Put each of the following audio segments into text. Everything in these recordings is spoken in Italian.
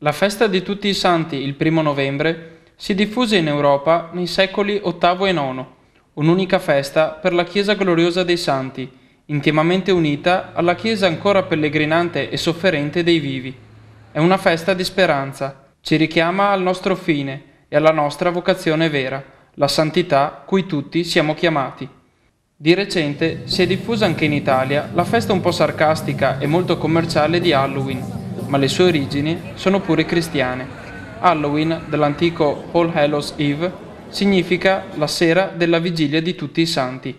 La festa di tutti i santi, il 1° novembre, si diffuse in Europa nei secoli VIII e IX, un'unica festa per la Chiesa gloriosa dei santi, intimamente unita alla Chiesa ancora pellegrinante e sofferente dei vivi. È una festa di speranza, ci richiama al nostro fine e alla nostra vocazione vera, la santità cui tutti siamo chiamati. Di recente si è diffusa anche in Italia la festa un po' sarcastica e molto commerciale di Halloween, ma le sue origini sono pure cristiane. Halloween, dall'antico All Hallows Eve, significa la sera della vigilia di tutti i santi.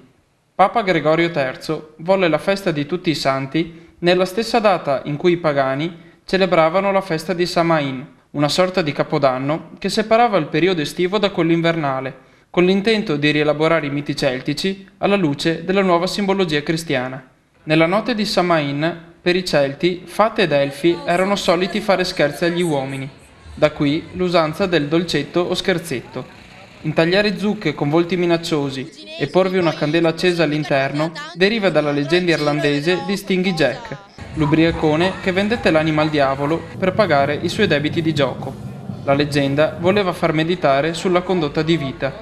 Papa Gregorio III volle la festa di tutti i santi nella stessa data in cui i pagani celebravano la festa di Samain, una sorta di capodanno che separava il periodo estivo da quello invernale, con l'intento di rielaborare i miti celtici alla luce della nuova simbologia cristiana. Nella notte di Samain, per i Celti, fate ed elfi erano soliti fare scherzi agli uomini, da qui l'usanza del dolcetto o scherzetto. Intagliare zucche con volti minacciosi e porvi una candela accesa all'interno deriva dalla leggenda irlandese di Stingy Jack, l'ubriacone che vendette l'anima al diavolo per pagare i suoi debiti di gioco. La leggenda voleva far meditare sulla condotta di vita,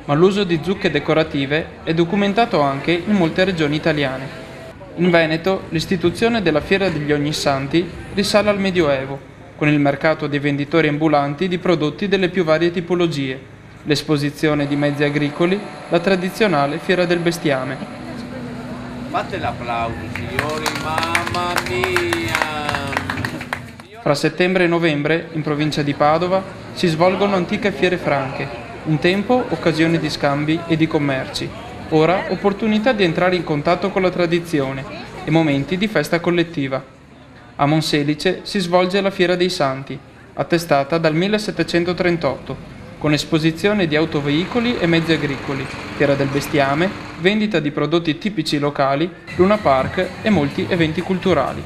ma l'uso di zucche decorative è documentato anche in molte regioni italiane. In Veneto l'istituzione della Fiera degli Ognissanti risale al Medioevo, con il mercato dei venditori ambulanti di prodotti delle più varie tipologie, l'esposizione di mezzi agricoli, la tradizionale Fiera del Bestiame. Fate l'applauso, signori, mamma mia! Fra settembre e novembre, in provincia di Padova, si svolgono antiche fiere franche, un tempo occasione di scambi e di commerci. Ora opportunità di entrare in contatto con la tradizione e momenti di festa collettiva. A Monselice si svolge la Fiera dei Santi, attestata dal 1738, con esposizione di autoveicoli e mezzi agricoli, Fiera del Bestiame, vendita di prodotti tipici locali, Luna Park e molti eventi culturali.